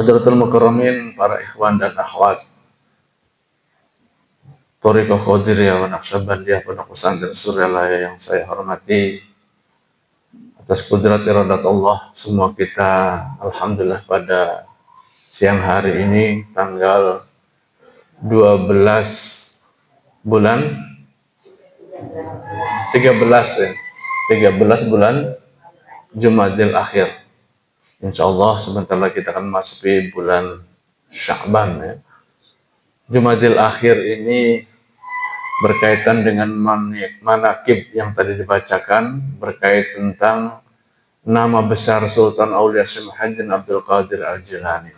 Hadratul Mukarramin, para ikhwan dan akhwat Thariqah Qadiriyah wa Naqsyabandiyah Pondok Pesantren Suryalaya yang saya hormati, atas kudrat iradat Allah semua kita alhamdulillah pada siang hari ini tanggal 12 bulan 13 bulan Jumadil Akhir. Insyaallah sebentar lagi kita akan masuki bulan Sya'ban ya. Jumadil Akhir ini berkaitan dengan manaqib yang tadi dibacakan, berkait tentang nama besar Sultan Aulia Syekh Muhyiddin Abdul Qadir Al-Jilani.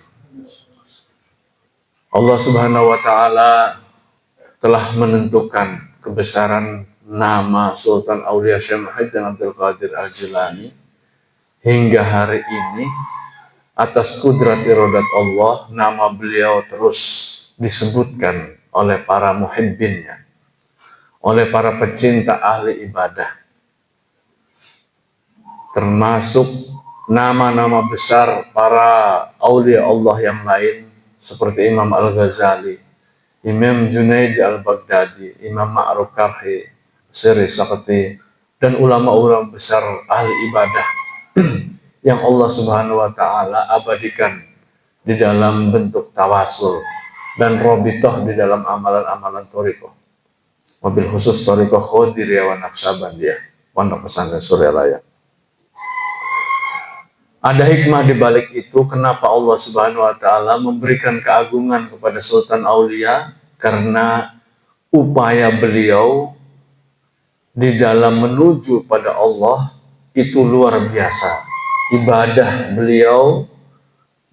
Allah Subhanahu wa taala telah menentukan kebesaran nama Sultan Aulia Syekh Muhyiddin Abdul Qadir Al-Jilani hingga hari ini. Atas kudrat iradat Allah, nama beliau terus disebutkan oleh para muhibbinnya, oleh para pecinta ahli ibadah, termasuk nama-nama besar para aulia Allah yang lain seperti Imam Al-Ghazali, Imam Junaid Al-Baghdadi, Imam Ma'ruf Karhi, Syri Sakti, dan ulama-ulama besar ahli ibadah yang Allah Subhanahu wa taala abadikan di dalam bentuk tawasul dan robitoh di dalam amalan-amalan thariqah. Wabil khusus Thariqah Qadiriyah wa Naqsyabandiyah Pondok Pesantren Suryalaya. Ada hikmah di balik itu, kenapa Allah Subhanahu wa taala memberikan keagungan kepada Sultan Aulia, karena upaya beliau di dalam menuju pada Allah itu luar biasa. Ibadah beliau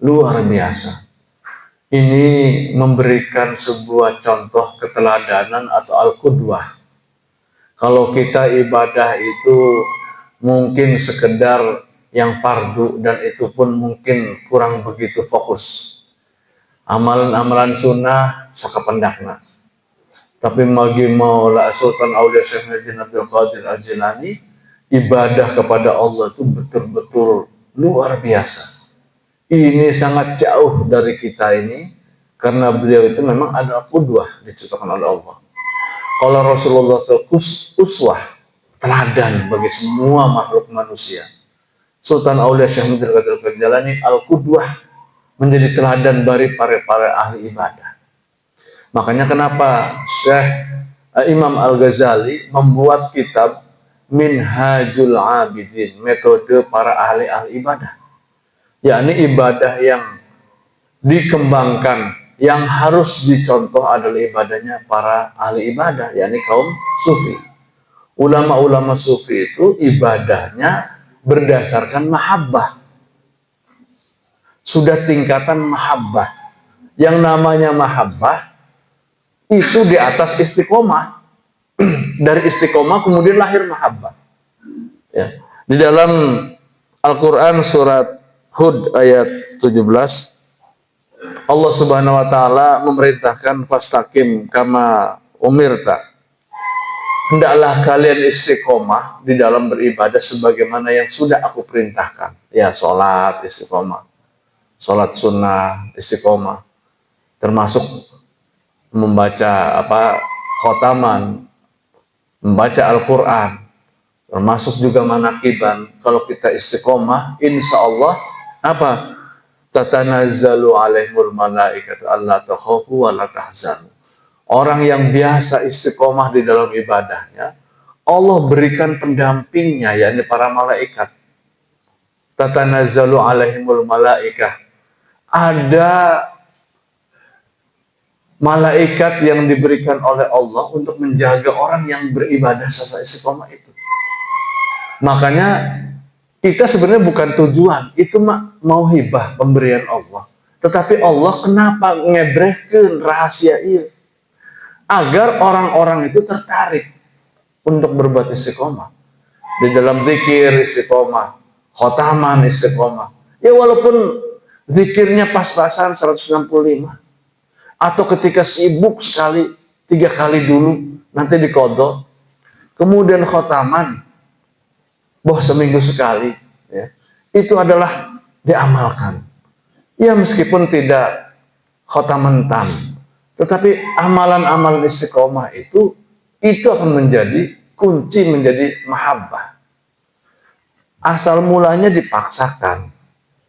luar biasa. Ini memberikan sebuah contoh keteladanan atau al-qudwah. Kalau kita ibadah itu mungkin sekedar yang fardu, dan itu pun mungkin kurang begitu fokus. Amalan-amalan sunnah sakapendakna. Tapi bagi Maula Sultan Aulia Syekh Muhyiddin Abdul Qadir Al-Jilani, ibadah kepada Allah itu betul-betul luar biasa. Ini sangat jauh dari kita ini, karena beliau itu memang ada qudwah diciptakan oleh Allah. Kalau Rasulullah itu uswah, teladan bagi semua makhluk manusia, Sultan Aulia Syekh Muhyiddin Abdul Qadir Al-Jilani al-qudwah, menjadi teladan bagi para ahli ibadah. Makanya kenapa Syekh Imam Al-Ghazali membuat kitab Minhajul Abidin, metode para ahli ibadah, yakni ibadah yang dikembangkan, yang harus dicontoh adalah ibadahnya para ahli ibadah, yakni kaum sufi. Ulama-ulama sufi itu ibadahnya berdasarkan mahabbah, sudah tingkatan mahabbah. Yang namanya mahabbah itu di atas istiqomah. Dari istiqomah kemudian lahir mahabbah ya. Di dalam Al-Quran surat Hud ayat 17, Allah Subhanahu wa taala memerintahkan fastaqim kama umirta, hendaklah kalian istiqomah di dalam beribadah sebagaimana yang sudah aku perintahkan. Ya, sholat istiqomah, sholat sunnah istiqomah, termasuk membaca khotaman, membaca Al-Quran, termasuk juga manakiban. Kalau kita istiqomah, insya Allah tatanazzalu alaihimul malaikatu alla takhafu wa la tahzanu. Orang yang biasa istiqomah di dalam ibadahnya, Allah berikan pendampingnya, yakni para malaikat. Tatanazzalu alaihimul malaikah, ada malaikat yang diberikan oleh Allah untuk menjaga orang yang beribadah sesuai istiqomah itu. Makanya kita sebenarnya bukan tujuan, itu mau hibah pemberian Allah. Tetapi Allah kenapa ngebrehkeun rahasia ini? Agar orang-orang itu tertarik untuk berbuat istiqomah. Di dalam zikir istiqomah, khotaman istiqomah. Ya walaupun zikirnya pas-pasan 165. Atau ketika sibuk sekali 3 kali dulu, nanti dikodok. Kemudian khotaman, seminggu sekali. Ya. Itu adalah diamalkan. Ya meskipun tidak khotaman tam, tetapi amalan-amalan istiqomah itu akan menjadi kunci menjadi mahabbah. Asal mulanya dipaksakan,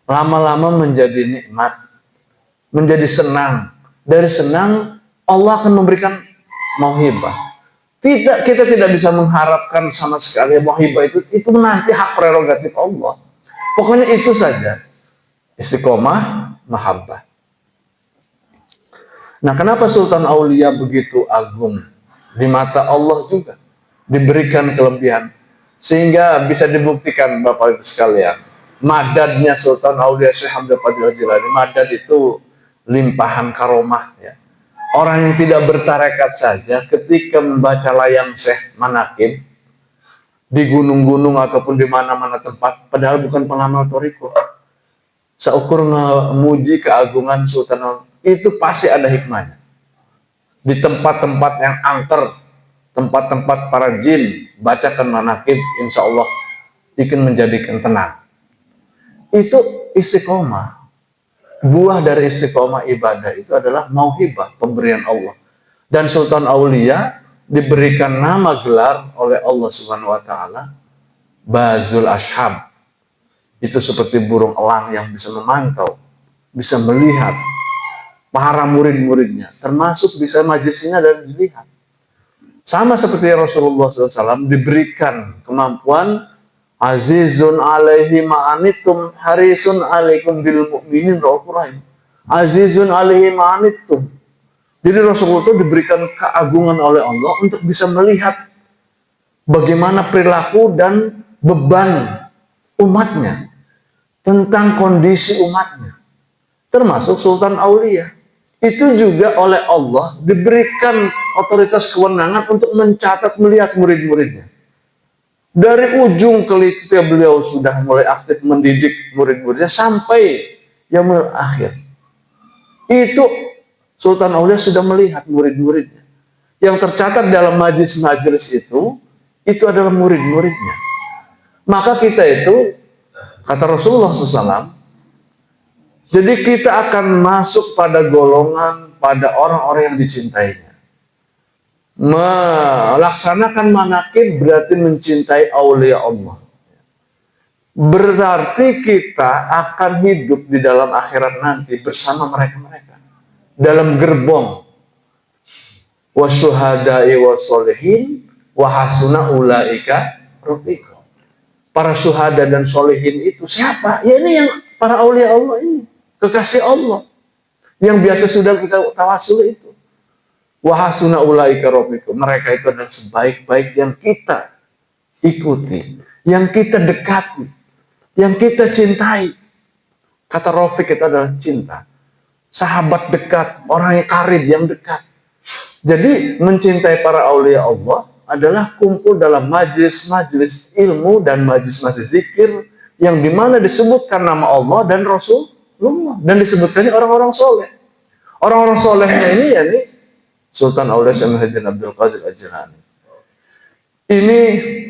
lama-lama menjadi nikmat, menjadi senang. Dari senang Allah akan memberikan mauhibah. Kita tidak bisa mengharapkan sama sekali mauhibah itu nanti hak prerogatif Allah. Pokoknya itu saja. Istiqomah, mahabbah. Nah, kenapa Sultan Aulia begitu agung di mata Allah juga? Diberikan kelebihan sehingga bisa dibuktikan Bapak Ibu sekalian. Madadnya Sultan Aulia Syekh Abdul Qadir Al-Jilani, madad itu limpahan karomah ya. Orang yang tidak bertarekat saja ketika membaca layang Syekh Manaqib di gunung-gunung ataupun di mana-mana tempat, padahal bukan pengamal toriko, seukur memuji keagungan Sultan Aulia, itu pasti ada hikmahnya. Di tempat-tempat yang angker, tempat-tempat para jin, bacakan manaqib, insya Allah bikin menjadikan tenang. Itu istiqomah. Buah dari istiqomah ibadah itu adalah mauhibah, pemberian Allah. Dan Sultan Aulia diberikan nama gelar oleh Allah Subhanahu wa Ta'ala, Bazul Ashab. Itu seperti burung elang yang bisa memantau, bisa melihat para murid-muridnya, termasuk bisa majlisnya dan dilihat. Sama seperti Rasulullah SAW diberikan kemampuan azizun alaihi ma'anitum harisun alaikum bil mu'minin raufur rahim. Azizun alaihi ma'anitum. Jadi Rasulullah itu diberikan keagungan oleh Allah untuk bisa melihat bagaimana perilaku dan beban umatnya, tentang kondisi umatnya, termasuk Sultan Aulia. Itu juga oleh Allah diberikan otoritas kewenangan untuk mencatat, melihat murid-muridnya. Dari ujung ketika beliau sudah mulai aktif mendidik murid-muridnya sampai yang akhir. Itu Sultan Aulia sudah melihat murid-muridnya. Yang tercatat dalam majelis-majelis itu adalah murid-muridnya. Maka kita itu, kata Rasulullah SAW, jadi kita akan masuk pada golongan, pada orang-orang yang dicintainya. Melaksanakan manaqib berarti mencintai aulia Allah. Berarti kita akan hidup di dalam akhirat nanti bersama mereka-mereka. Dalam gerbong. Wasyuhada'i wassolihin wahasuna ulaika rafiqa. Para syuhada dan solihin itu siapa? Ya ini yang para aulia Allah ini. Kekasih Allah yang biasa sudah kita tawasul itu. Wahasuna ulaika rafiqa. Mereka itu adalah sebaik-baik yang kita ikuti, yang kita dekati, yang kita cintai. Kata Rafiq itu adalah cinta. Sahabat dekat, orang yang karib, yang dekat. Jadi mencintai para aulia Allah adalah kumpul dalam majlis-majlis ilmu dan majlis-majlis zikir yang dimana disebutkan nama Allah dan Rasul. Dan disebutkannya orang-orang soleh. Orang-orang solehnya ini ya nih Sultan Aulia Syekh Abdul Qadir Al-Jilani. Ini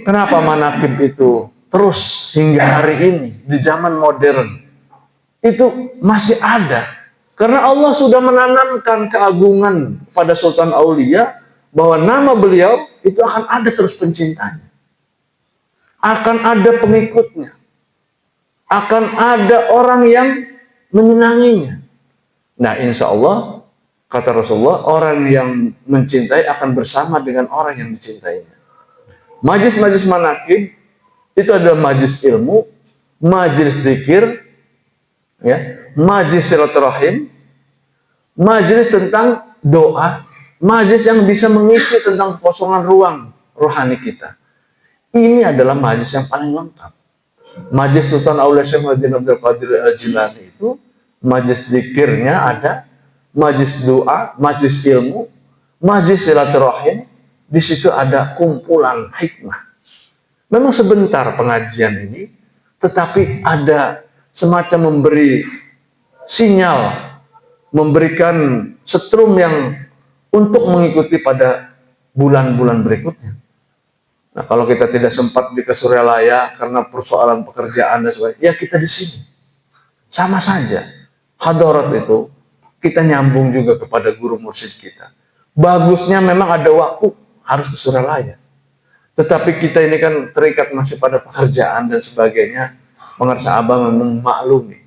kenapa manaqib itu terus hingga hari ini di zaman modern itu masih ada. Karena Allah sudah menanamkan keagungan pada Sultan Aulia bahwa nama beliau itu akan ada terus pencintanya. Akan ada pengikutnya. Akan ada orang yang menyenanginya. Nah, insya Allah, kata Rasulullah, orang yang mencintai akan bersama dengan orang yang dicintainya. Majlis-majlis manaqib itu adalah majlis ilmu, majlis zikir, ya, majlis silaturahim, majlis tentang doa, majlis yang bisa mengisi tentang kosongan ruang rohani kita. Ini adalah majlis yang paling lengkap. Majlis Sultan Aulia Syekh Abdul Qadir Al-Jilani itu majlis zikirnya ada, majlis doa, majlis ilmu, majlis silaturahim. Di situ ada kumpulan hikmah. Memang sebentar pengajian ini, tetapi ada semacam memberi sinyal, memberikan setrum yang untuk mengikuti pada bulan-bulan berikutnya. Nah, kalau kita tidak sempat di Kesuryalaya karena persoalan pekerjaan dan sebagainya, ya kita di sini. Sama saja. hadarat itu kita nyambung juga kepada guru mursyid kita. Bagusnya memang ada waktu harus ke Suralaya. Tetapi kita ini kan terikat masih pada pekerjaan dan sebagainya. Pengersa Abah memaklumi.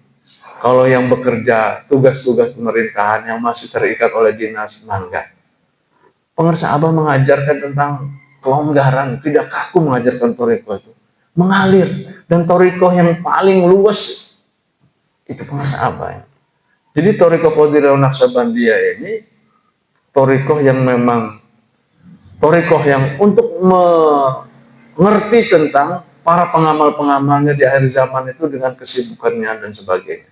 Kalau yang bekerja tugas-tugas pemerintahan yang masih terikat oleh dinas mangga. Pengersa Abah mengajarkan tentang kelonggaran, tidak kaku mengajarkan toriko itu. Mengalir. Dan toriko yang paling luas itu pengersa Abah. Jadi toriko Qadiriyah Naqsabandiyah ini toriko yang memang toriko yang untuk mengerti tentang para pengamal-pengamalnya di akhir zaman itu dengan kesibukannya dan sebagainya.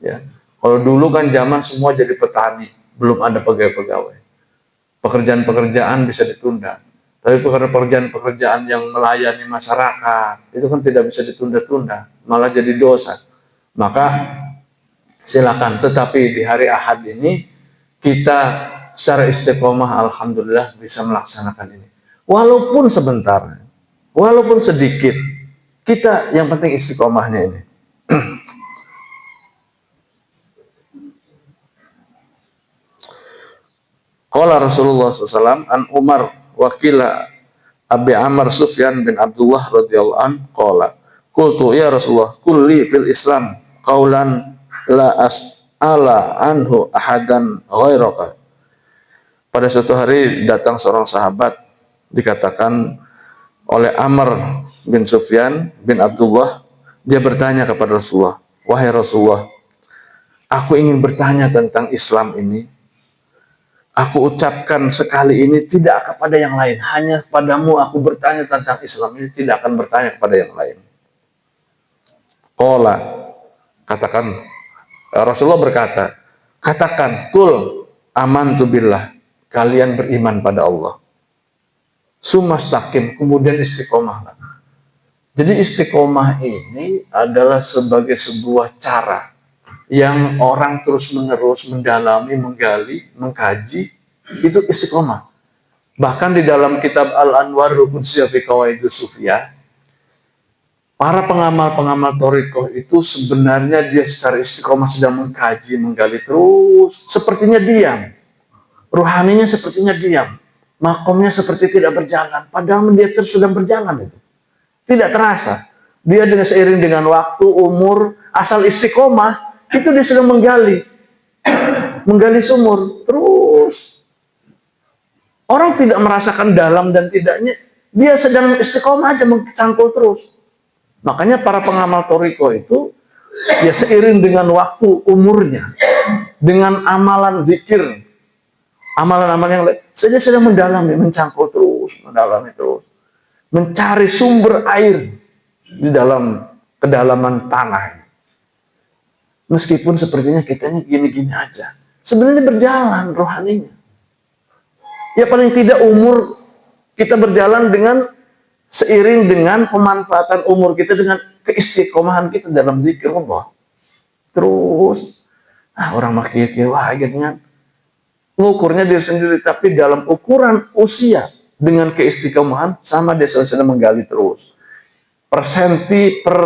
Ya, kalau dulu kan zaman semua jadi petani, belum ada pegawai-pegawai. Pekerjaan-pekerjaan bisa ditunda, tapi pekerjaan-pekerjaan yang melayani masyarakat itu kan tidak bisa ditunda-tunda, malah jadi dosa. Maka silakan, tetapi di hari Ahad ini kita secara istiqomah alhamdulillah bisa melaksanakan ini. Walaupun sebentar, walaupun sedikit, kita yang penting istiqomahnya ini. Qala Rasulullah SAW an Umar wakila Abi Amr Sufyan bin Abdullah radhiyallahu an qala qultu ya Rasulullah kulli fil Islam qaulan la as'ala anhu ahadan ghairaka. Pada suatu hari datang seorang sahabat, dikatakan oleh Amr bin Sufyan bin Abdullah, dia bertanya kepada Rasulullah, wahai Rasulullah, aku ingin bertanya tentang Islam ini. Aku ucapkan sekali ini tidak kepada yang lain, hanya padamu aku bertanya tentang Islam ini, tidak akan bertanya kepada yang lain. Qala, katakan, Rasulullah berkata, katakan, kul amantu billah, kalian beriman pada Allah. Sumastaqim, kemudian istiqomah. Jadi istiqomah ini adalah sebagai sebuah cara yang orang terus-menerus mendalami, menggali, mengkaji, itu istiqomah. Bahkan di dalam kitab Al-Anwar Qudsiyah fi Qawaidus Sufiyah, para pengamal-pengamal thariqah itu sebenarnya dia secara istiqomah sedang mengkaji, menggali terus, sepertinya diam. Ruhaninya sepertinya diam. Makomnya seperti tidak berjalan, padahal dia terus sedang berjalan itu. Tidak terasa. Dia dengan seiring dengan waktu, umur, asal istiqomah, itu dia sedang menggali sumur terus. Orang tidak merasakan dalam dan tidaknya, dia sedang istiqomah aja mencangkul terus. Makanya para pengamal thariqah itu ya seiring dengan waktu, umurnya, dengan amalan zikir, amalan-amalan yang lain, saja sedang mendalami, mencangkul terus, mendalami terus, mencari sumber air di dalam kedalaman tanah. Meskipun sepertinya kita ini gini-gini aja. Sebenarnya berjalan rohaninya. Ya paling tidak umur kita berjalan dengan seiring dengan pemanfaatan umur kita dengan keistiqomahan kita dalam zikir Allah. Terus, orang makir-kir, wah dengan mengukurnya diri sendiri. Tapi dalam ukuran usia dengan keistiqomahan sama dia sedang menggali terus. Per senti, per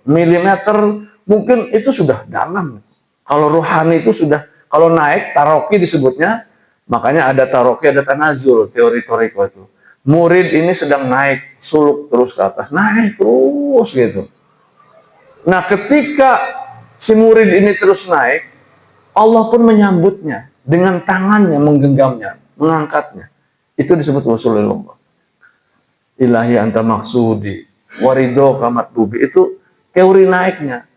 milimeter, mungkin itu sudah dalam. Kalau rohani itu sudah, kalau naik, taroki disebutnya, makanya ada taroki, ada tanazul, teori thariqah itu. Murid ini sedang naik, suluk terus ke atas, naik terus gitu. Nah ketika si murid ini terus naik, Allah pun menyambutnya dengan tangannya, menggenggamnya, mengangkatnya. Itu disebut Rasulullah. Ilahi anta maksudi, warido kamat bubi. Itu teori naiknya.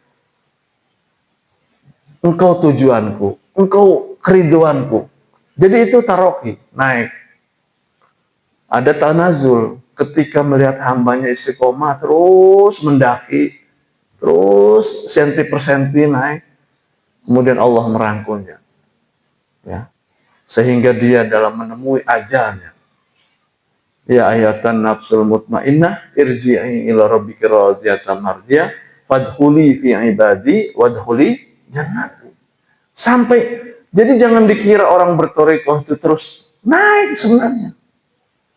Engkau tujuanku, engkau keriduanku. Jadi itu taroki, naik. Ada tanazul, ketika melihat hambanya istiqomah terus mendaki, terus senti per senti naik, kemudian Allah merangkulnya, ya, sehingga dia dalam menemui ajalnya. Ya ayatan nafsul mutmainnah, irji'i ila rabbika radiyatan mardiyah, fadkhuli fi ibadi wadkhuli jannati. Sampai, jadi jangan dikira orang berthariqah itu terus naik sebenarnya.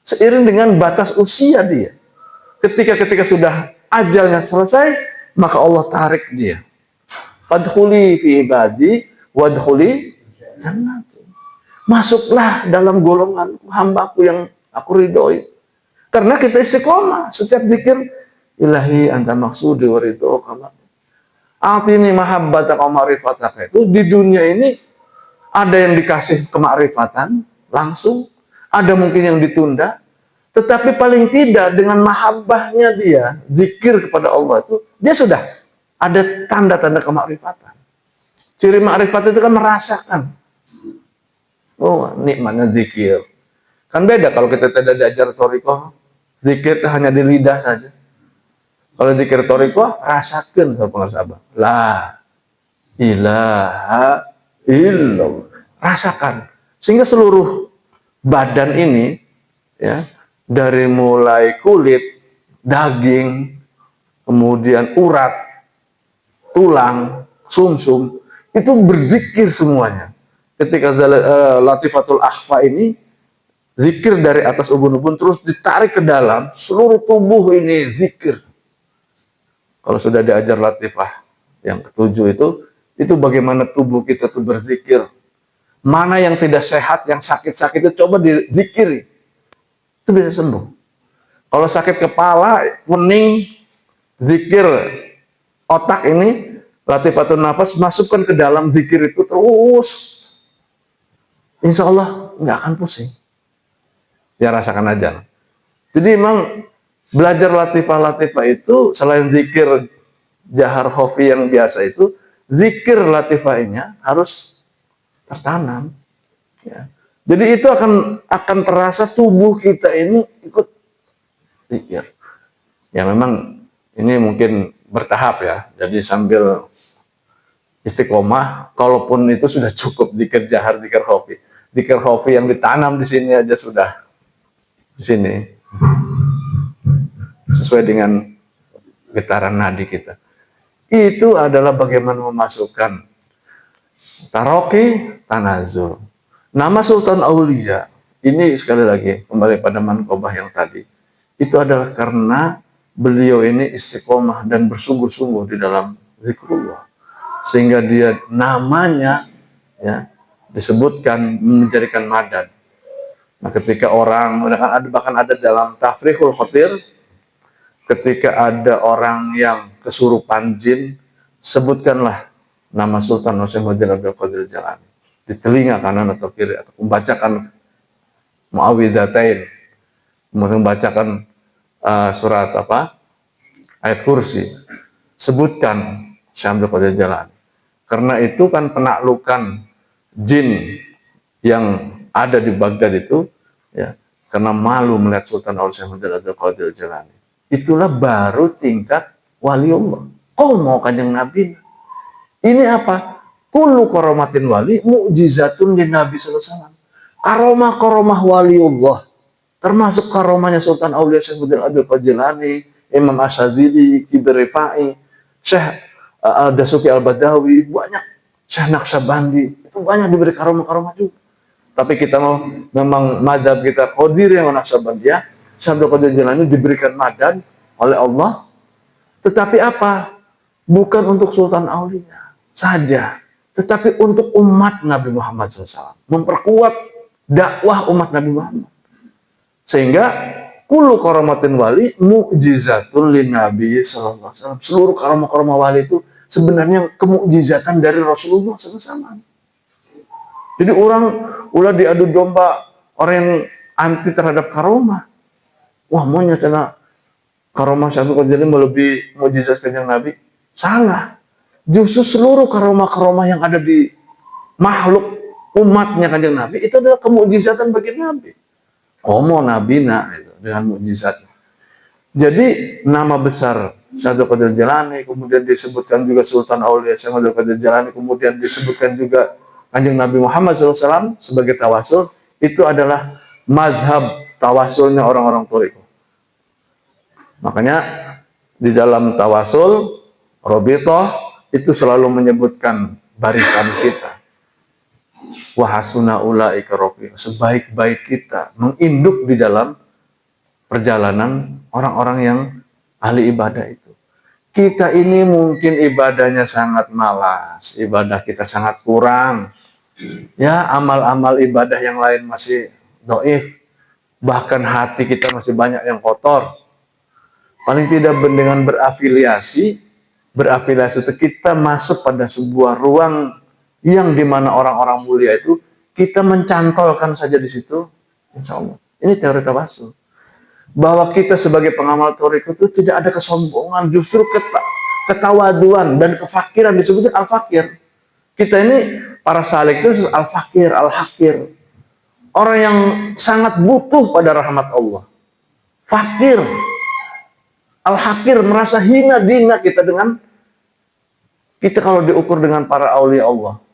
Seiring dengan batas usia dia. Ketika sudah ajalnya selesai, maka Allah tarik dia. Fadkhuli fi ibadi wadkhuli jannati. Masuklah dalam golongan hambaku yang aku ridhoi. Karena kita istiqomah setiap zikir, ilahi anta maksudi wa ridhoka. Atini mahabbataka wa ma'rifataka. Itu di dunia ini ada yang dikasih kemakrifatan langsung, ada mungkin yang ditunda, tetapi paling tidak dengan mahabbahnya dia zikir kepada Allah itu, dia sudah ada tanda-tanda kemakrifatan. Ciri makrifat itu kan merasakan, oh nikmatnya zikir. Kan beda kalau kita tidak diajar thariqah, zikir hanya di lidah saja. Kalau zikir thariqah, rasakan sahabat. La ilaha illallah. Rasakan. Sehingga seluruh badan ini, ya, dari mulai kulit, daging, kemudian urat, tulang, sumsum, itu berzikir semuanya. Ketika Latifatul Akhfa ini, zikir dari atas ubun-ubun terus ditarik ke dalam, seluruh tubuh ini zikir. Kalau sudah diajar latifah yang ketujuh itu bagaimana tubuh kita tuh berzikir. Mana yang tidak sehat, yang sakit-sakit itu coba dizikiri. Itu bisa sembuh. Kalau sakit kepala, pening, zikir otak ini, latifatun nafas, masukkan ke dalam zikir itu terus. Insya Allah nggak akan pusing. Ya rasakan aja. Jadi memang belajar latifah-latifah itu selain zikir jahar khofi yang biasa itu, zikir latifahnya harus tertanam. Ya. Jadi itu akan terasa tubuh kita ini ikut zikir. Ya memang ini mungkin bertahap ya. Jadi sambil istiqomah, kalaupun itu sudah cukup zikir jahar, zikir khofi. Zikir khofi yang ditanam di sini aja sudah di sini. Sesuai dengan getaran nadi kita. Itu adalah bagaimana memasukkan taroki, tanazul. Nama Sultan Aulia, ini sekali lagi kembali pada manqobah yang tadi, itu adalah karena beliau ini istiqomah dan bersungguh-sungguh di dalam zikrullah. Sehingga dia namanya ya disebutkan menjadikan madad. Nah ketika orang, bahkan ada dalam Tafriqul Khatir, ketika ada orang yang kesurupan jin, sebutkanlah nama Sultan Nasiruddin Abdul Qadir Jalani di telinga kanan atau kiri, atau membacakan Muawwidzatain, membacakan surat ayat kursi, sebutkan Syekh Abdul Qadir Jalani. Karena itu kan penaklukan jin yang ada di Baghdad itu, ya, karena malu melihat Sultan Abdul Qadir Jalani. Itulah baru tingkat waliullah. Kau mau kanjeng Nabi? Ini apa? Kullu karomatin wali mu'jizatun di Nabi sallallahu alaihi wasallam. Karomah waliullah, termasuk karomahnya Sultan Aulia Syekh Abdul Qadir Jalani, Imam Asyadzili, Kibir Rifai, Syekh Dasuki Al-Badawi, banyak, Syekh Naqsyabandi, itu banyak diberi karomah juga. Tapi kita memang madhab kita Qadir yang Naqsyabandiyah, Syekh Abdul Qadir Jalani diberikan madad oleh Allah, tetapi apa? Bukan untuk Sultan Aulia saja, tetapi untuk umat Nabi Muhammad SAW, memperkuat dakwah umat Nabi Muhammad. Sehingga kullu karamatin wali mu'jizatun lin Nabi sallallahu alaihi wasallam. Seluruh karamah-karamah wali itu sebenarnya kemukjizatan dari Rasulullah SAW. Jadi orang ulah diadu domba orang yang anti terhadap karomah. Wah, maunya cina karomah Syekh Abdul Qadir melebihi mukjizat kanjeng Nabi. Salah. Justru seluruh karomah-karomah yang ada di makhluk umatnya kanjeng Nabi itu adalah kemukjizatan bagi Nabi. Komo nabina itu dengan mukjizat. Jadi nama besar Syekh Abdul Qadir Jalani, kemudian disebutkan juga Sultan Aulia Syekh Abdul Qadir Jalani, kemudian disebutkan juga kanjeng Nabi Muhammad SAW sebagai tawasul, itu adalah mazhab tawasulnya orang-orang Thariqah. Makanya di dalam tawasul Robitoh itu selalu menyebutkan barisan kita. Wahasuna ulaika rafiq, sebaik-baik kita menginduk di dalam perjalanan orang-orang yang ahli ibadah itu. kita ini mungkin ibadahnya sangat malas, ibadah kita sangat kurang. Ya, amal-amal ibadah yang lain masih doif. Bahkan hati kita masih banyak yang kotor. Paling tidak dengan berafiliasi itu kita masuk pada sebuah ruang yang dimana orang-orang mulia itu, kita mencantolkan saja di situ, insya Allah. Ini teori tawasul. Bahwa kita sebagai pengamal thariqah itu tidak ada kesombongan, justru ketawaduan dan kefakiran, disebutnya al-fakir. Kita ini para salik itu al-fakir, al-hakir. Orang yang sangat butuh pada rahmat Allah. Fakir, al-hakir, merasa hina dina kita kalau diukur dengan para aulia Allah.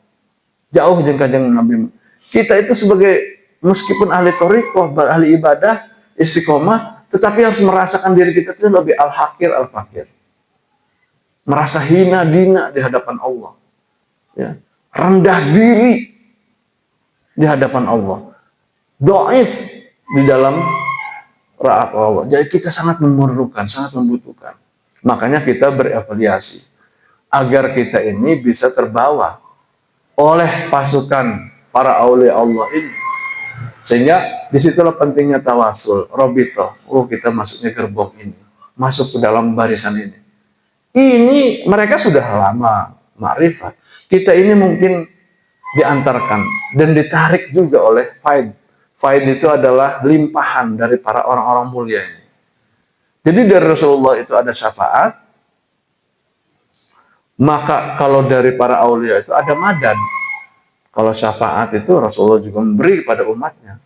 Jauh jeung Nabi. Kita itu sebagai meskipun ahli thariqah, ahli ibadah, istiqomah, tetapi harus merasakan diri kita itu lebih al-hakir, al-fakir. Merasa hina dina di hadapan Allah. Ya. Rendah diri di hadapan Allah. Dhaif di dalam rahmat Allah. Jadi kita sangat memerlukan, sangat membutuhkan. Makanya kita berafiliasi agar kita ini bisa terbawa oleh pasukan para aulia Allah ini. Sehingga disitulah pentingnya tawasul, robito. Oh, kita masuknya gerbong ini, masuk ke dalam barisan ini. Ini mereka sudah lama ma'rifat. Kita ini mungkin diantarkan dan ditarik juga oleh faid. Faid itu adalah limpahan dari para orang-orang mulia ini. Jadi dari Rasulullah itu ada syafaat, maka kalau dari para aulia itu ada madad. Kalau syafaat itu Rasulullah juga memberi kepada umatnya.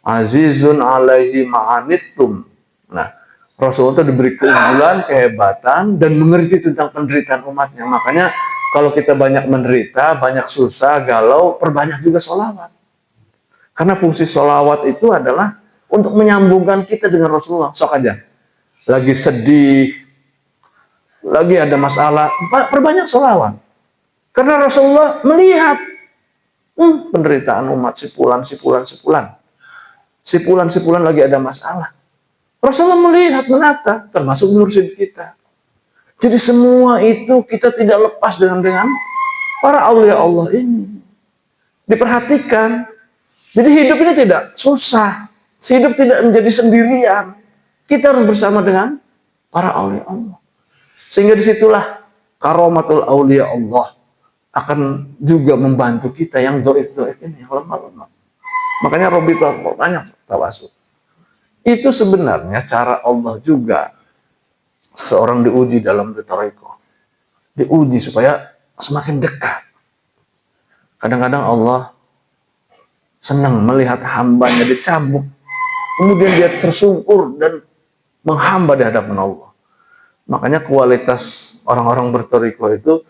Azizun alaihi ma'anittum. Nah, Rasulullah itu diberi keunggulan, kehebatan, dan mengerti tentang penderitaan umatnya. Makanya kalau kita banyak menderita, banyak susah, galau, perbanyak juga sholawat. Karena fungsi sholawat itu adalah untuk menyambungkan kita dengan Rasulullah. Sok aja. Lagi sedih, lagi ada masalah, perbanyak sholawat. Karena Rasulullah melihat penderitaan umat sipulan lagi ada masalah. Rasulullah melihat, menata, termasuk mursyid kita. Jadi semua itu kita tidak lepas dengan para aulia Allah ini. Diperhatikan. Jadi hidup ini tidak susah. Hidup tidak menjadi sendirian. Kita harus bersama dengan para aulia Allah. Sehingga disitulah karomatul aulia Allah akan juga membantu kita yang doif-doif ini, yang lemah-lemah. Makanya Robi banyak tawasul. Itu sebenarnya cara Allah juga seorang diuji dalam thariqah. Diuji supaya semakin dekat. Kadang-kadang Allah senang melihat hambanya dicambuk. Kemudian dia tersungkur dan menghamba di hadapan Allah. Makanya kualitas orang-orang berthariqah itu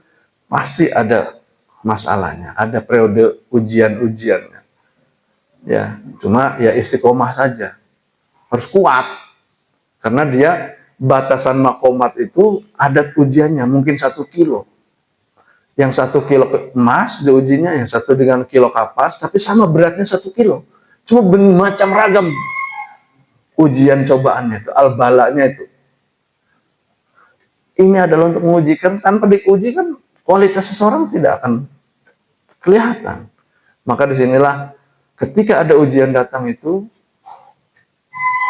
pasti ada masalahnya, ada periode ujian-ujiannya. Ya, cuma ya istiqomah saja. Harus kuat. Karena dia batasan makomat itu ada ujiannya, mungkin 1 kilo. Yang 1 kilo emas diujinya, yang satu dengan kilo kapas, tapi sama beratnya 1 kilo. Cuma macam ragam ujian cobaannya itu, al-balanya itu. Ini adalah untuk mengujikan, tanpa diuji kan kualitas seseorang tidak akan kelihatan. Maka disinilah ketika ada ujian datang itu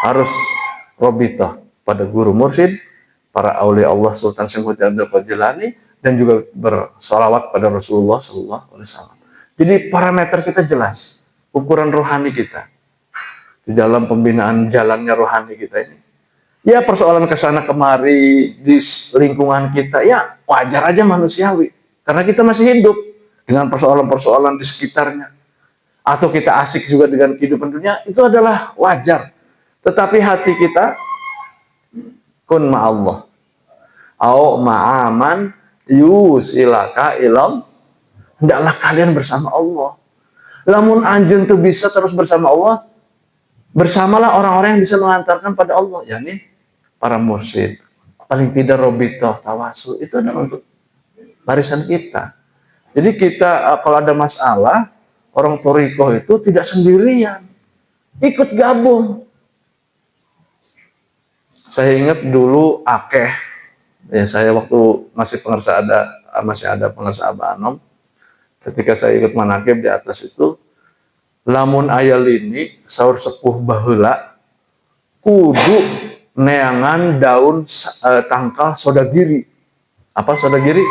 harus robitoh pada guru mursyid, para aulia Allah Sultan Syekh Abdul Qadir Jilani, dan juga bersolawat pada Rasulullah SAW. Jadi parameter kita jelas, ukuran rohani kita di dalam pembinaan jalannya rohani kita ini. Ya persoalan kesana kemari di lingkungan kita, ya wajar aja manusiawi. Karena kita masih hidup dengan persoalan-persoalan di sekitarnya. Atau kita asik juga dengan kehidupan dunia, itu adalah wajar. Tetapi hati kita, kun ma'allah. Au ma'aman yusilaka ilam. Hendaklah kalian bersama Allah. Lamun anjun tuh bisa terus bersama Allah, bersamalah orang-orang yang bisa mengantarkan pada Allah. Yani para mursyid, paling tidak robitoh, tawasul, itu adalah untuk barisan kita. Jadi kita kalau ada masalah, orang thariqah itu tidak sendirian, ikut gabung. Saya ingat dulu Akeh Ya, saya waktu masih ada pengersa Abah Anom, ketika saya ikut manakib di atas itu, lamun aya lini saur sepuh baheula kudu neangan daun tangkal sodagiri. Apa sodagiri?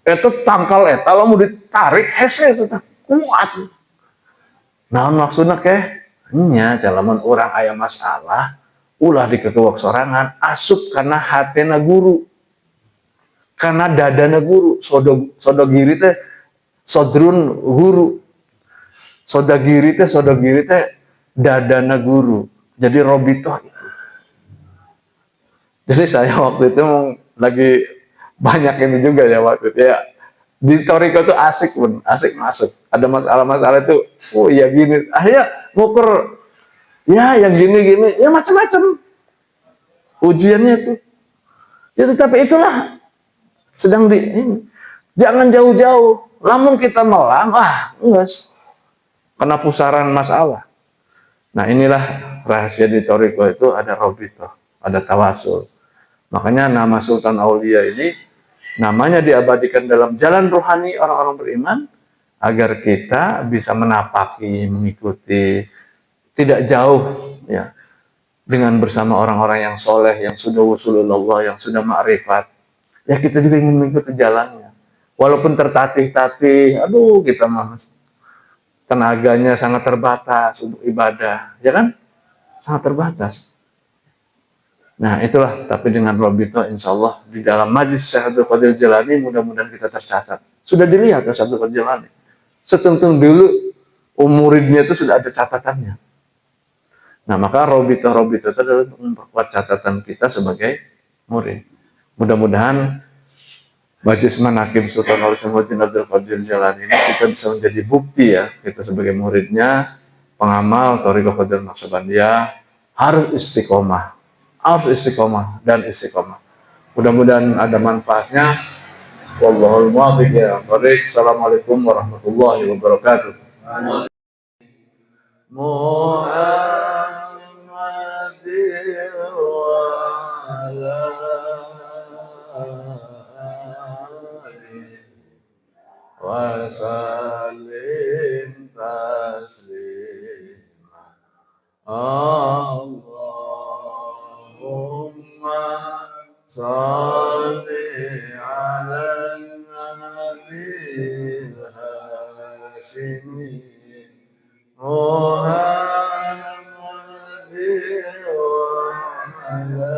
Itu tangkal eta lamun ditarik hese itu kuat. Naon maksudna keh? Nya lamun urang aya masalah ulah diketuak sorangan asup karena hatena guru, karena dadana guru. Sodogiri teh sodrun guru, sodagiri teh dadana guru. Jadi robitoh itu. Jadi saya waktu itu lagi banyak ini juga ya waktu itu ya. Di Toriko tuh asik pun, asik masuk. Ada masalah-masalah itu, oh iya gini, akhirnya ngukur, ya yang gini-gini, ya macam-macam ujiannya tuh. Ya tetapi itulah sedang ini. Jangan jauh-jauh. Lamun kita melang, enggak. Kena pusaran masalah. Nah inilah rahasia di Toriko itu ada robito, ada tawasul. Makanya nama Sultan Aulia ini namanya diabadikan dalam jalan rohani orang-orang beriman agar kita bisa menapaki, mengikuti, tidak jauh ya dengan bersama orang-orang yang soleh, yang sudah wusulullah, yang sudah ma'rifat. Ya kita juga ingin mengikuti jalannya. Walaupun tertatih-tatih, aduh kita mah tenaganya sangat terbatas untuk ibadah, ya kan? Sangat terbatas. Nah itulah, tapi dengan Robito insya Allah di dalam majlis Syekh Abdul Qadir Jilani mudah-mudahan kita tercatat. Sudah dilihat Syekh Abdul Qadir Jilani. Setentung dulu muridnya itu sudah ada catatannya. Nah maka Robito itu adalah memperkuat catatan kita sebagai murid. Mudah-mudahan majlis manakib Sultan Al-Samudin Abdul Qadir Jilani ini kita bisa menjadi bukti ya, kita sebagai muridnya, pengamal Thariqah Qadir Naqsyabandiyah harus istiqomah. Harus istiqomah dan istiqomah. Mudah-mudahan ada manfaatnya. Wallahul muwaffiq ya. Assalamualaikum warahmatullahi wabarakatuh. Muhammadin wa ala alihi wa sallim taslima. Allahumma salli ala nabi al-hashimi Muhammadin wa ala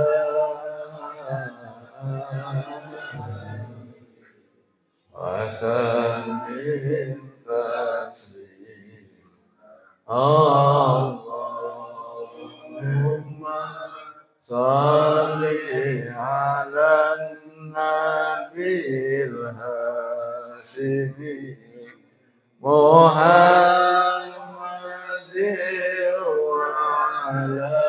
wa sallim taslima. Allahumma salli ala nabil hasimi Muhammadin wa ala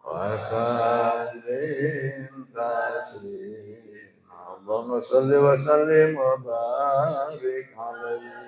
wa sallim taslim. Allahumma salli wa sallim wa barik alaihi.